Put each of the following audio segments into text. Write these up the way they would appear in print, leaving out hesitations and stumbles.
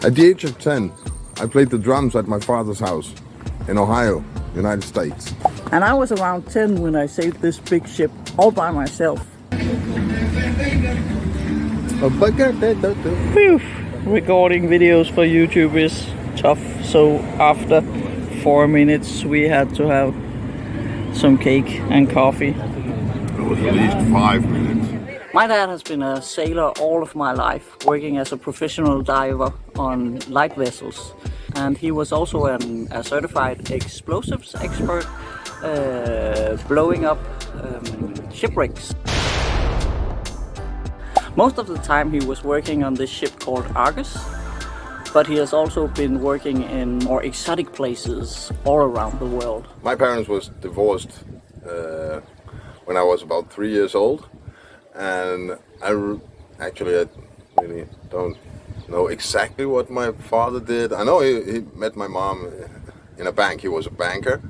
At the age of 10, I played the drums at my father's house in Ohio, United States. And I was around 10 when I sailed this big ship all by myself. Whew. Recording videos for YouTube is tough, so after 4 minutes we had to have some cake and coffee. It was at least 5 minutes. My dad has been a sailor all of my life, working as a professional diver on light vessels. And he was also a certified explosives expert, blowing up shipwrecks. Most of the time he was working on this ship called Argus, but he has also been working in more exotic places all around the world. My parents was divorced when I was about 3 years old, and I really don't know exactly what my father did. I know he met my mom in a bank. He was a banker,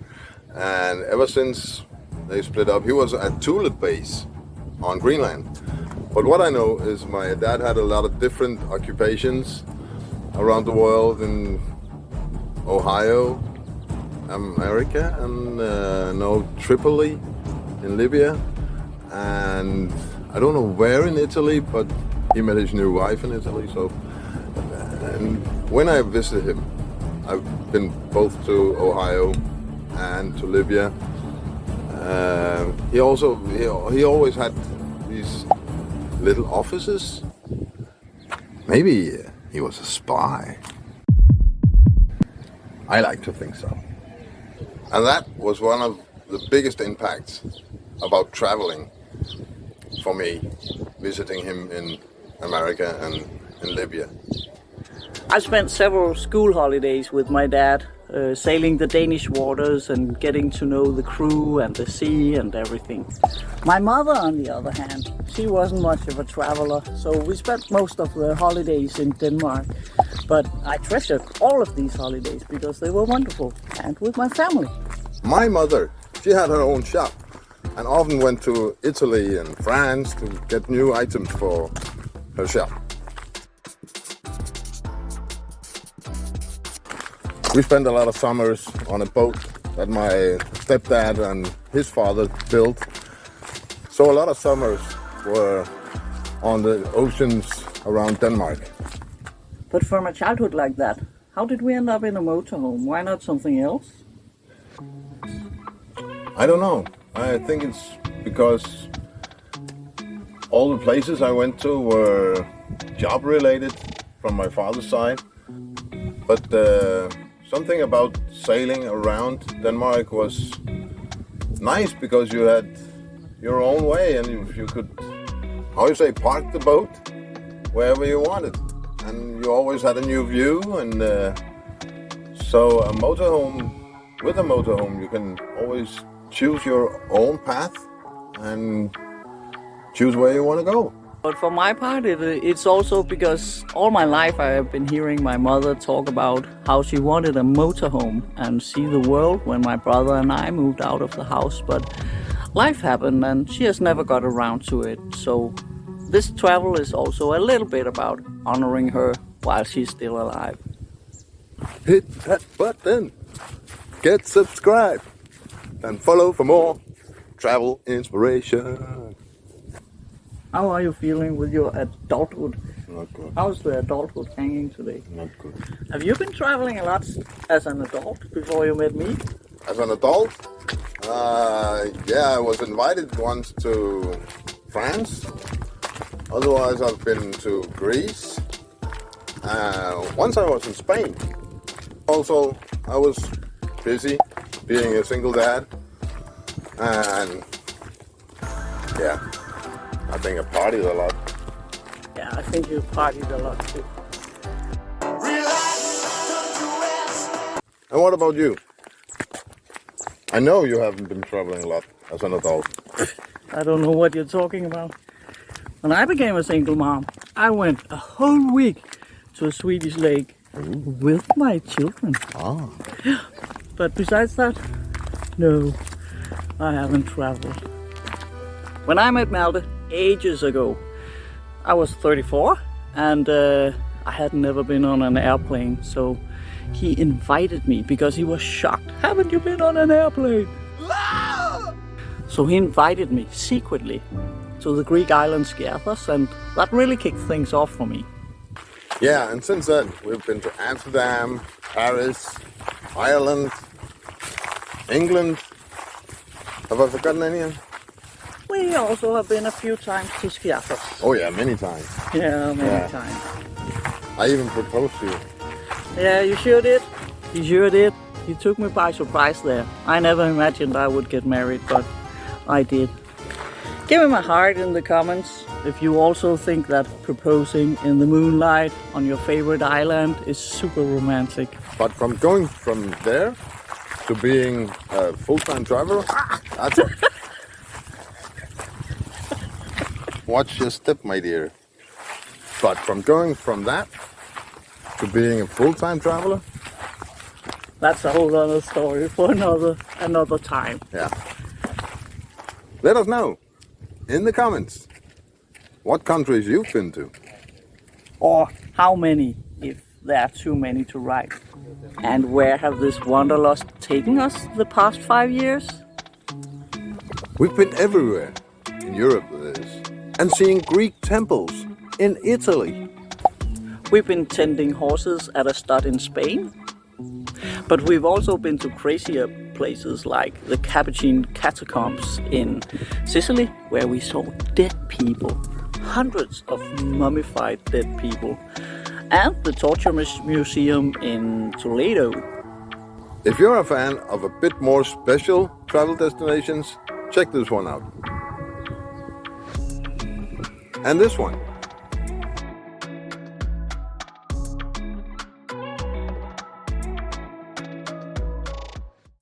and ever since they split up, he was at Tulip base on Greenland. But what I know is my dad had a lot of different occupations around the world, in Ohio, America, and Tripoli in Libya, and I don't know where in Italy, but he met his new wife in Italy. So, and when I visited him, I've been both to Ohio and to Libya. He always had these little offices. Maybe he was a spy. I like to think so. And that was one of the biggest impacts about traveling for me, visiting him in America and in Libya. I spent several school holidays with my dad, sailing the Danish waters and getting to know the crew and the sea and everything. My mother, on the other hand, she wasn't much of a traveler, so we spent most of the holidays in Denmark. But I treasured all of these holidays because they were wonderful, and with my family. My mother, she had her own shop and often went to Italy and France to get new items for her shop. We spent a lot of summers on a boat that my stepdad and his father built. So a lot of summers were on the oceans around Denmark. But from a childhood like that, how did we end up in a motorhome? Why not something else? I don't know. I think it's because all the places I went to were job related from my father's side. But something about sailing around Denmark was nice because you had your own way, and you could, park the boat wherever you wanted. And you always had a new view, and so with a motorhome you can always choose your own path and choose where you want to go. But for my part, it's also because all my life I have been hearing my mother talk about how she wanted a motorhome and see the world when my brother and I moved out of the house. But life happened and she has never got around to it. So this travel is also a little bit about honoring her while she's still alive. Hit that button, get subscribed, and follow for more travel inspiration. How are you feeling with your adulthood? Not good. How's the adulthood hanging today? Not good. Have you been traveling a lot as an adult before you met me? As an adult? Yeah, I was invited once to France. Otherwise, I've been to Greece. Once I was in Spain. Also, I was busy being a single dad. And yeah, I think I partied a lot. Yeah, I think you partied a lot too. And what about you? I know you haven't been traveling a lot as an adult. I don't know what you're talking about. When I became a single mom, I went a whole week to a Swedish lake with my children. Ah. But besides that, no, I haven't traveled. When I met Malthe ages ago, I was 34 and I had never been on an airplane, so he invited me because he was shocked. Haven't you been on an airplane? So he invited me secretly to the Greek island Skiathos, and that really kicked things off for me. Yeah, and since then we've been to Amsterdam, Paris, Ireland, England. Have I forgotten any? We also have been a few times to Skiathos. Oh yeah, many times. Yeah, many times. I even proposed to you. Yeah, you sure did. You sure did. You took me by surprise there. I never imagined I would get married, but I did. Give me my heart in the comments if you also think that proposing in the moonlight on your favorite island is super romantic. But from going from there to being a full-time traveler, that's a... Watch your step, my dear. But from going from that to being a full-time traveler, that's a whole other story for another time. yeah. Let us know in the comments what countries you've been to. Or how many, if there are too many to write. And where have this wanderlust taken us the past 5 years? We've been everywhere, in Europe that is, and seeing Greek temples in Italy. We've been tending horses at a stud in Spain. But we've also been to crazier places like the Capuchin catacombs in Sicily, where we saw dead people, hundreds of mummified dead people, and the Torture Museum in Toledo. If you're a fan of a bit more special travel destinations, check this one out. And this one.